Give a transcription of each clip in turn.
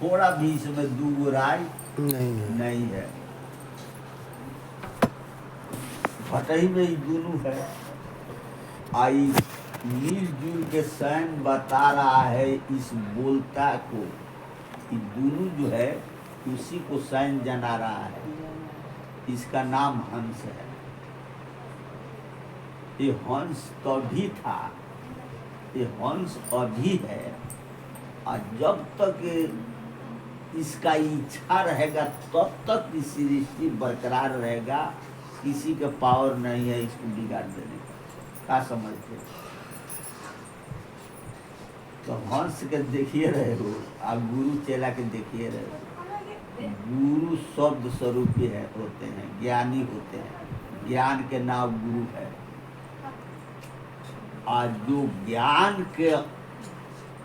थोड़ा भी इसमें दू राय नहीं है। है। भटही में ही दोनों है। आई मिलजुल के स्वयं बता रहा है इस बोलता को कि दोनों जो है उसी को स्वयं जना रहा है। इसका नाम हंस है। ये हंस तभी था, ये हंस अभी है। और जब तक इसका इच्छा रहेगा तब तक इस सृष्टि बरकरार रहेगा। किसी का पावर नहीं है इसको बिगाड़ देने का। क्या समझते? तो हंस के देखिए रहे हो, आप गुरु चेला के देखिए रहे हो। गुरु शब्द स्वरूप है, होते हैं, ज्ञानी होते हैं। ज्ञान के नाम गुरु है। और जो ज्ञान के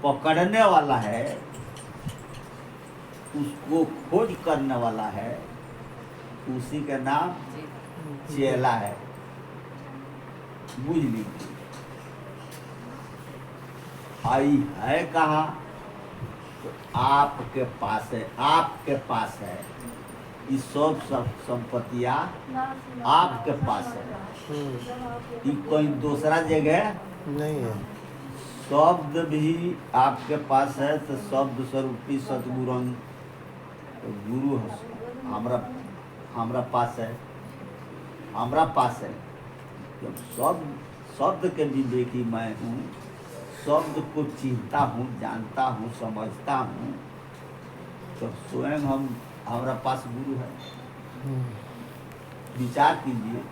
पकड़ने वाला है, उसको खोज करने वाला है, उसी का नाम चेला है। बुझ लीजिए। आई है कहाँ? तो आपके पास है, आपके पास है। ये सब संपत्तियां आपके पास है। ये कोई दूसरा जगह नहीं है। शब्द भी आपके पास है। तो शब्द स्वरूपी सतगुरु, तो गुरु हमरा पास है, हमरा पास है। जब शब्द के विवेकी मैं हूँ, शब्द को चिंता हूँ, जानता हूँ, समझता हूँ, तो स्वयं हमारा पास गुरु है। विचार कीजिए।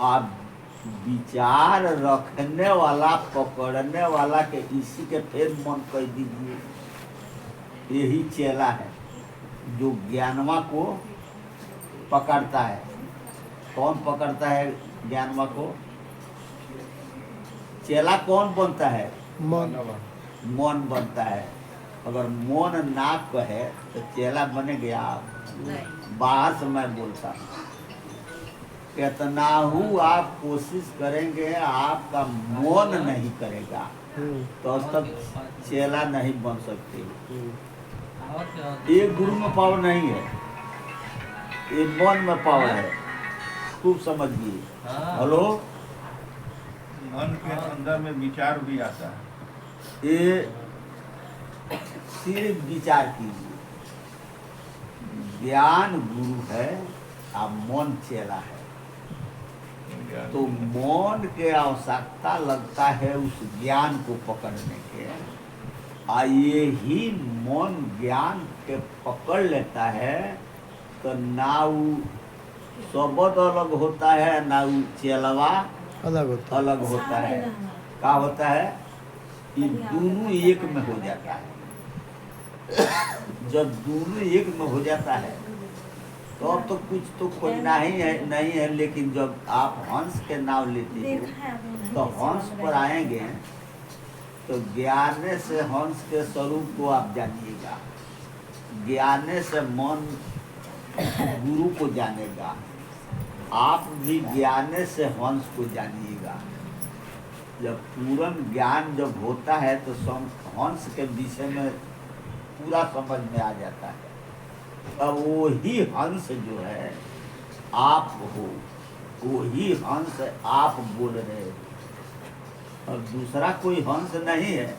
आप विचार रखने वाला, पकड़ने वाला के इसी के फिर मन कर दीजिए। यही चेला है जो ज्ञानवा को पकड़ता है। कौन पकड़ता है ज्ञानवा को? चेला कौन बनता है? मन बनता है। अगर मन ना कहे तो चेला बने गया। बाहर से मैं बोलता हूँ, कितना हूँ आप कोशिश करेंगे, आपका मन नहीं करेगा तो तब चेला नहीं बन सकते। ये गुरु में पावर नहीं है, ये मन में पावर है। खूब समझिए। हेलो, मन के अंदर में विचार भी आता है। ये सिर्फ विचार कीजिए। ज्ञान गुरु है और मन चेला है। तो मन के आवश्यकता लगता है उस ज्ञान को पकड़ने के। और ये ही मन ज्ञान के पकड़ लेता है तो ना वो शब्द अलग होता है, ना वो चेलवा अलग होता है। क्या होता है? ये दोनों एक में हो जाता है। जब दोनों एक में हो जाता है तो अब तो कुछ तो खोजना ही है नहीं है। लेकिन जब आप हंस के नाम लेते हो तो हंस पर आएंगे तो ज्ञान से हंस के स्वरूप को आप जानिएगा। ज्ञान से मन गुरु को जानेगा। आप भी ज्ञान से हंस को जानिएगा। जब पूर्ण ज्ञान जब होता है तो हंस के विषय में पूरा समझ में आ जाता है। अब वही हंस जो है आप हो, वही हंस आप बोल रहे हो, और दूसरा कोई हंस नहीं है।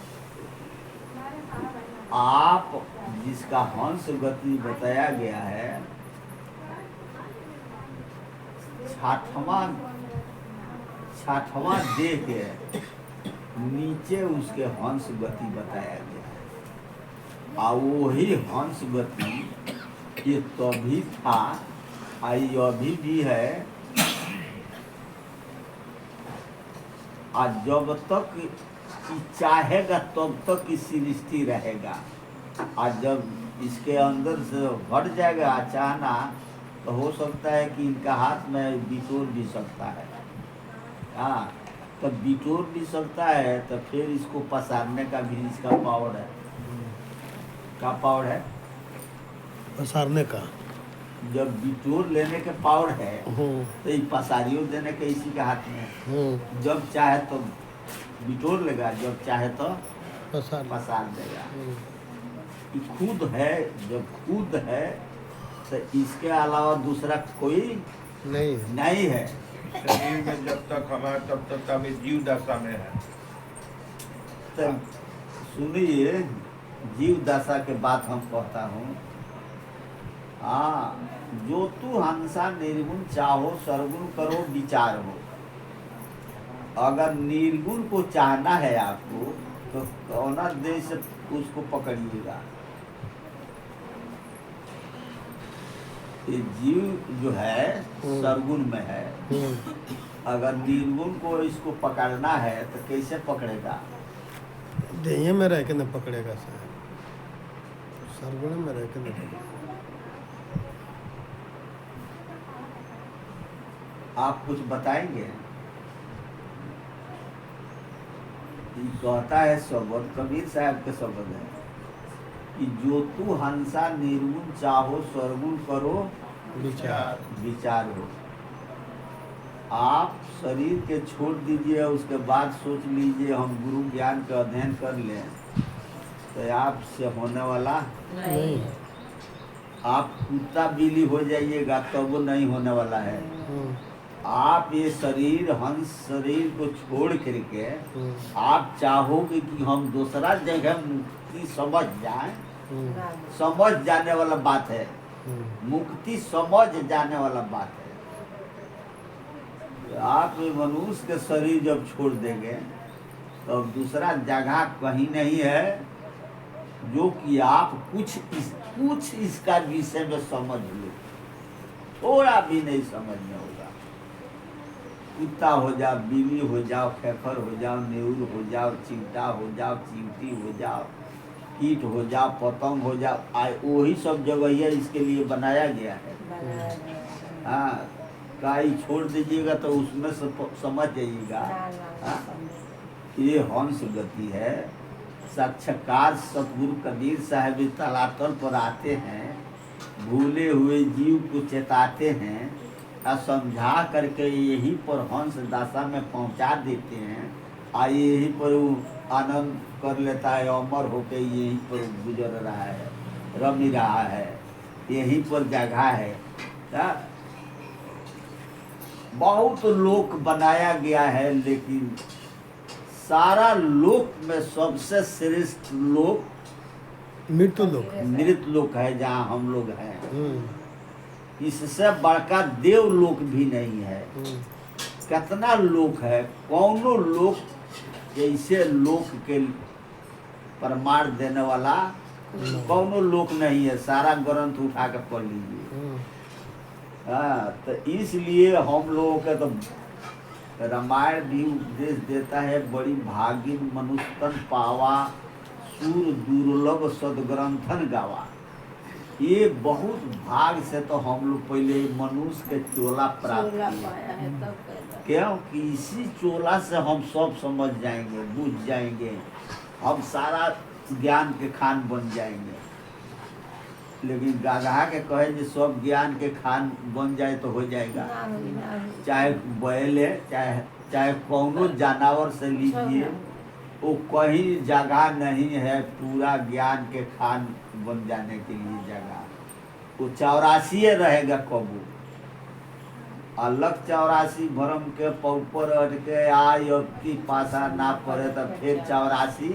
आप जिसका हंस गति बताया गया है, छठवां देह के नीचे उसके हंस गति बताया गया है। और वही हंस गति ये तभी था, आई अभी भी है। और जब तक चाहेगा तब तक की सृष्टि रहेगा। और जब इसके अंदर से हट जाएगा अचाना, तो हो सकता है कि इनका हाथ में बिटोर भी सकता है। हाँ, तो बिटोर भी सकता है तो फिर इसको पसारने का भी इसका पावर है। क्या पावर है? पसारने का। जब बिटोर लेने के पावर है तो ये पसारियों देने के इसी के हाथ में है। जब चाहे तो बिटोर लेगा, जब चाहे तो पसार पसार देगा। ये खुद है, जब खुद है तो इसके अलावा दूसरा कोई नहीं है। नहीं है। शरीर में जब तक हम हैं तब तक अभी जीव दशा में है। तो सुनिए, जीव दशा के बात हम कहता हूँ। हाँ, जो तू हंसा निर्गुण चाहो सरगुण करो विचार हो। अगर निर्गुण को चाहना है आपको तो कौना देश से उसको पकड़िएगा। ये जीव जो है सरगुण में है, अगर निर्गुण को इसको पकड़ना है तो कैसे पकड़ेगा? देह में रह के न पकड़ेगा साहब, सरगुण में रह के न पकड़ेगा। आप कुछ बताएंगे? ये कहता है शब्द, कबीर साहब के शब्द है कि जो तू हंसा निर्गुण चाहो सरगुण करो विचार। विचार हो। आप शरीर के छोड़ दीजिए, उसके बाद सोच लीजिए हम गुरु ज्ञान का अध्ययन कर लें, तो आपसे होने वाला नहीं। आप कुत्ता बिल्ली हो जाइएगा तो वो नहीं होने वाला है। आप ये शरीर हंस शरीर को छोड़ करके आप चाहोगे कि हम दूसरा जगह मुक्ति समझ जाएं, समझ जाने वाला बात है। मुक्ति समझ जाने वाला बात है। आप मनुष्य के शरीर जब छोड़ देंगे तो अब दूसरा जगह कहीं नहीं है जो कि आप कुछ इसका विषय में समझ लो। थोड़ा भी नहीं समझ में होगा। कुत्ता हो जाओ, बिल्ली हो जाओ, खेखर हो जाओ, नेउर हो जाओ, चिमटा हो जाओ, चिमटी हो जाओ, कीट हो जाओ, पतंग हो जाओ, वही सब जगह इसके लिए बनाया गया है। हाँ, काई छोड़ दीजिएगा तो उसमें समझ जाइएगा। ये हंस गति है। साक्षात्कार सतगुरु कबीर साहब तलातल पर आते हैं, भूले हुए जीव को चेताते हैं और समझा करके यही पर हंस दशा में पहुंचा देते हैं। यही पर वो आनंद कर लेता है, अमर होके यही पर गुजर रहा है, रमी रहा है, यही पर जगह है। बहुत लोक बनाया गया है, लेकिन सारा लोक में सबसे श्रेष्ठ लोक मृत्यु लोक, मृत लोक है, जहाँ हम लोग हैं। इससे बड़का देव लोक भी नहीं है। कितना लोक है, कौनो लोक जैसे लोक के प्रमाण देने वाला कौनो लोक नहीं है। सारा ग्रंथ उठा के पढ़ लीजिए। हाँ, तो इसलिए हम लोगों का तो रामायण भी उपदेश देता है, बड़ी भागिन मनुष्यतन पावा, सूर दुर्लभ सदग्रंथन गावा। ये बहुत भाग से तो हम लोग पहले मनुष्य के चोला प्राप्त किए, क्योंकि इसी चोला से हम सब समझ जाएंगे, बुझ जाएंगे, हम सारा ज्ञान के खान बन जाएंगे। लेकिन गाधा के कहे जो सब ज्ञान के खान बन जाए तो हो जाएगा। चाहे बैल है, चाहे कौनो जानवर से लीजिए, वो कहीं जगह नहीं है पूरा ज्ञान के खान बन जाने के लिए जगह। वो 84 रहेगा कबू। अलग 84 भरम के पौपर हट के आय की पासा ना पड़े तो फिर 84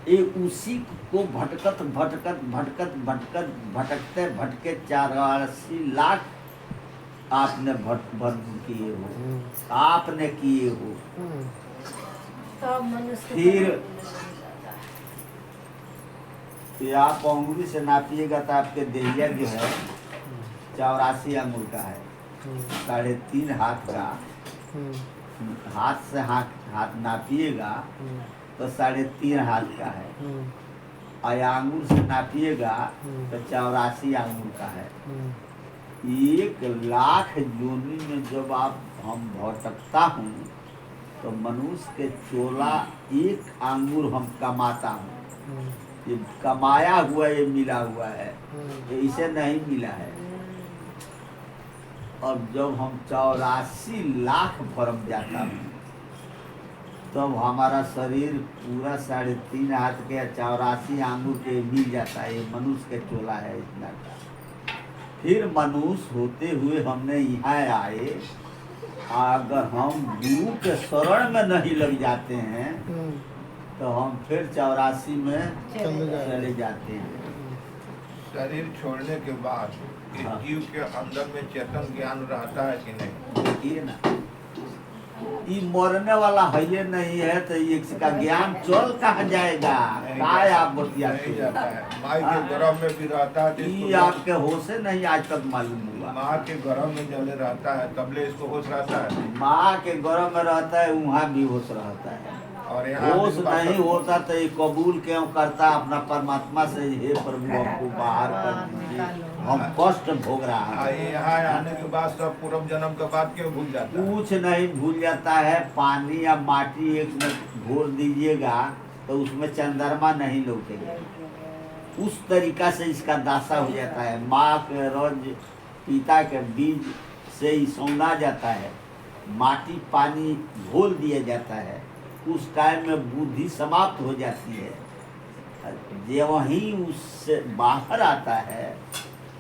ये उसी को भटकत भटकत भटकत भटकत भटकते भटके 84 लाख आपने भस्म किए हो, आपने किए हो। फिर आप अंगुली से नापिएगा तो आपके देहिया जो है 84 अंगुल का है, 3.5 हाथ का। हाथ से हाथ नापिएगा तो 3.5 हाथ का है, और आंगुल से नापिएगा तो 84 आंगुल का है। 1 लाख योनि में जब हम भटकता हूँ तो मनुष्य के चोला 1 आंगुर हम कमाता हूँ। ये कमाया हुआ, ये मिला हुआ है, ये इसे नहीं मिला है। और जब हम 84 लाख भरम जाता हूँ तब हमारा शरीर पूरा 3.5 हाथ के 84 आंगुर के मिल जाता है। ये मनुष्य के चोला है इतना का। फिर मनुष्य होते हुए हमने यहाँ आए, अगर हम गुरु के शरण में नहीं लग जाते हैं तो हम फिर 84 में चले जाते हैं। शरीर छोड़ने के बाद इस हाँ। जीव के अंदर में चेतन ज्ञान रहता है कि नहीं? देखिए ना, ये मरने वाला है ये नहीं है तो इसका ज्ञान चल कहाँ जाएगा? काय आप नहीं बतियाते जाता हैं? है। माँ के गर्भ में भी रहता है तो ये इसको आपके होश से नहीं आज तक मालूम हुआ। माँ के गर्भ में जले रहता है तबले इसको होश रहता है। माँ के गर्भ में रहता है, वहाँ भी होश रहता है। और यहाँ होश नहीं होता तो ये कबूल क्यों करता अपना परमात्मा से, हे प्रभु हमको बाहर कर दीजिए, हम कष्ट भोग रहा है। यहाँ आने के बाद सब पूर्व जन्म के बाद क्यों भूल जाता है? कुछ नहीं भूल जाता है। पानी या माटी एक में घोर दीजिएगा तो उसमें चंद्रमा नहीं लौटेगा। उस तरीका से इसका दासा हो जाता है। माँ के रज पिता के बीज से ही सौना जाता है, माटी पानी घोल दिया जाता है। उस टाइम में बुद्धि समाप्त हो जाती है। जब वहीं उससे बाहर आता है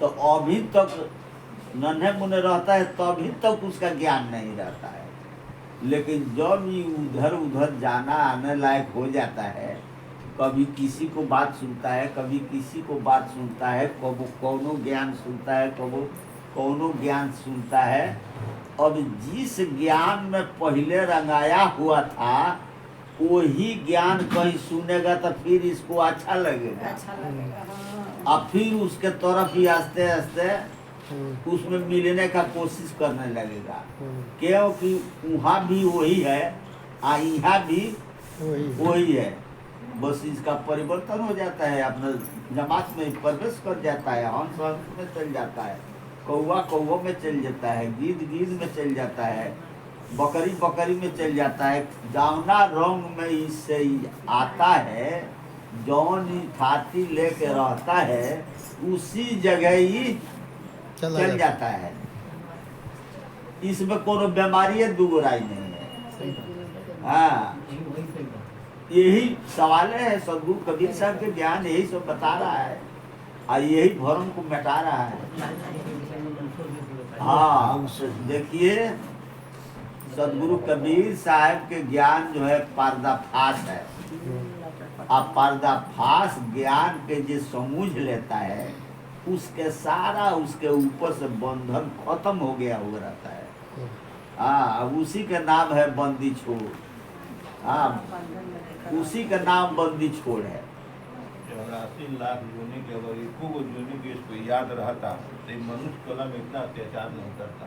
तो अभी तक नन्हे मुन्ने रहता है, तभी तक उसका ज्ञान नहीं रहता है। लेकिन जब ये उधर उधर जाना आने लायक हो जाता है, कभी किसी को बात सुनता है, कभी किसी को बात सुनता है, कभी कौनो ज्ञान सुनता है, कभी कौनो ज्ञान सुनता है। अब जिस ज्ञान में पहले रंगाया हुआ था वही ज्ञान कहीं सुनेगा तो फिर इसको अच्छा लगेगा। अब फिर उसके तरफ ही आस्ते आस्ते उसमें मिलने का कोशिश करने लगेगा, क्योंकि वहाँ भी वही है यहाँ भी वही है। बस इसका परिवर्तन हो जाता है, अपना जमात में प्रवेश कर जाता है, हंस हंस में चल जाता है, कौवा कौवा में चल जाता है, गीद गीद में चल जाता है, बकरी बकरी में चल जाता है। जावना रंग में इससे आता है, जौन छाती लेके रहता है उसी जगह ही चल जाता है। इसमें कोनो बीमारी दुगुराई नहीं है। हाँ, यही सवाल है। सदगुरु कबीर साहब के ज्ञान यही सब बता रहा है और यही भ्रम को मिटा रहा है। हाँ, देखिए सदगुरु कबीर साहब के ज्ञान जो है पर्दाफाश है। अब पर्दाफाश ज्ञान के जो समझ लेता है उसके सारा उसके ऊपर से बंधन खत्म हो गया हुआ रहता है। हाँ, अब उसी का नाम है बंदी छोड़। हाँ, उसी का नाम बंदी छोड़ है। 84 लाख योनि के अगर एको गो योनि के इसको याद रहता तो मनुष्य कला में इतना अत्याचार नहीं करता।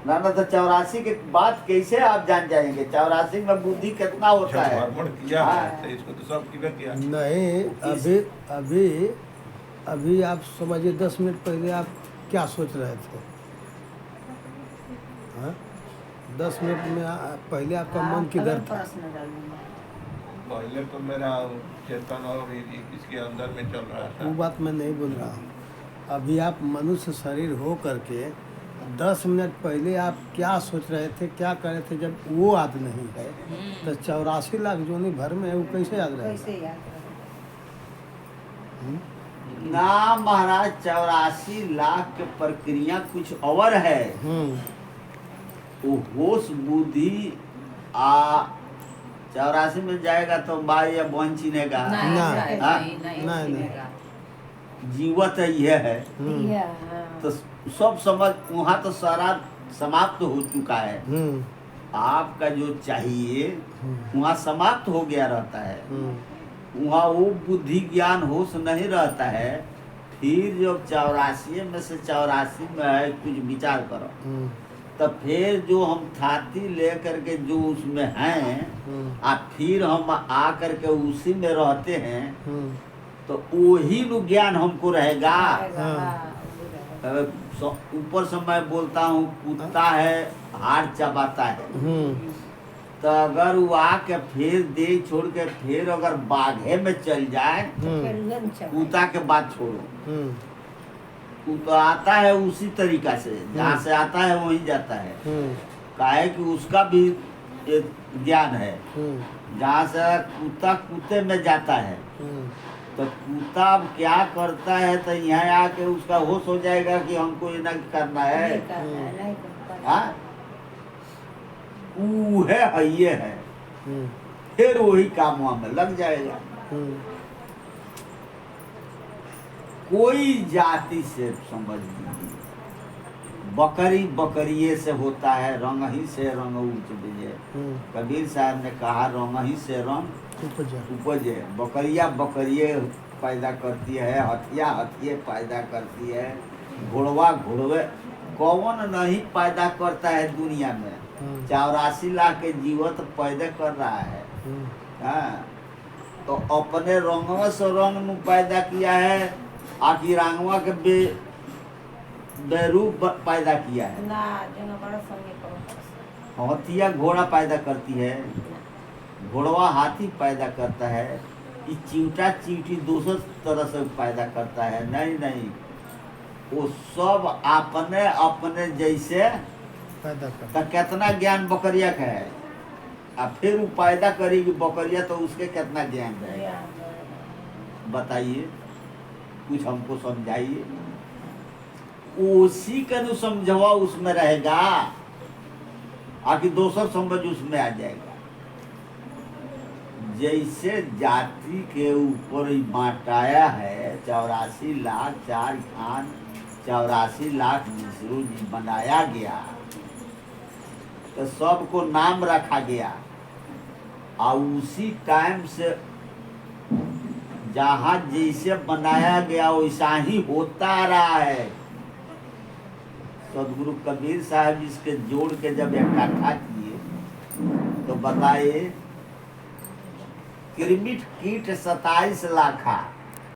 ना तो 84 के बाद कैसे आप जान जाएंगे? 84 में बुद्धि कितना होता है? भ्रमण किया है तो इसको तो सब किया नहीं। अभी अभी अभी आप समझिए 10 मिनट पहले आप क्या सोच रहे थे? हाँ, 10 मिनट में पहले आपका मन किधर था? पहले तो मेरा चेतन और इसके अंदर में चल रहा था। वो बात मैं नहीं बोल रहा हूँ। अभी आप मनुष्य शरीर हो करके 10 मिनट पहले आप क्या सोच रहे थे, क्या कर रहे थे? जब वो याद नहीं है तो 84 लाख जोनी भर में है, वो कैसे याद रहेगा? ना महाराज, 84 लाख के प्रक्रिया कुछ और है। वो होश बुद्धि 84 में जाएगा तो माँ या बहन चिनेगा नहीं। जीवत यह है तो सब समझ वहाँ तो सारा समाप्त हो चुका है। आपका जो चाहिए वहाँ समाप्त हो गया रहता है। वहाँ वो बुद्धि ज्ञान होश नहीं रहता है। फिर जब 84 में से 84 में है कुछ विचार करो तो फिर जो हम छाती लेकर के जो उसमें हैं और फिर हम आ करके उसी में रहते हैं तो वही नु ज्ञान हमको रहेगा। ऊपर से मैं बोलता हूँ कुत्ता है हाड़ चबाता है, तो अगर वो आके फिर दे छोड़ के फिर अगर बाघे में चल जाए कुत्ता के बात छोड़ो, वो तो आता है उसी तरीका से, जहाँ से आता है वहीं जाता है। काहे कि उसका भी एक ज्ञान है। जहाँ से कुत्ता कुत्ते में जाता है तो कुत्ता अब क्या करता है, तो यहाँ आके उसका होश हो जाएगा कि हमको ये ना करना है। हाँ, वो है ये है, फिर वही कामों में लग जाएगा। कोई जाति से समझ लीजिए, बकरी बकरिए से होता है, रंग ही से रंग उपजे। कबीर साहब ने कहा रंग ही से रंग उपजे। बकरिया बकरिए पैदा करती है, हथिया हथिये पैदा करती है, घोड़वा घोड़वे कौन नहीं पैदा करता है दुनिया में। 84 लाख के जीवत पैदा कर रहा है। हाँ, तो अपने रंगवा से रंग में पैदा किया है, आखिर रंगवा के बेरूप पैदा किया है। हथिया घोड़ा पैदा करती है, घोड़वा हाथी पैदा करता है, ये चींटा चींटी दूसरे तरह से पैदा करता है। नहीं नहीं, वो सब अपने अपने जैसे पैदा कर। तो कितना ज्ञान बकरिया का है, अब फिर वो पैदा करेगी बकरिया तो उसके कितना ज्ञान रहेगा, बताइए, कुछ हमको समझाइए। उसी का जो समझवा उसमें रहेगा, आखिर दोसर समझ उसमें आ जाएगा। जैसे जाति के ऊपर बांटाया है 84 लाख 4 खान 84 लाख मिसरू जी बनाया गया, तो सबको नाम रखा गया, और उसी टाइम से जहाँ जैसे बनाया गया वैसा ही होता आ रहा है। सदगुरु कबीर साहब इसके जोड़ के जब इकट्ठा किए तो बताइए, किरमिट कीट 27 लाखा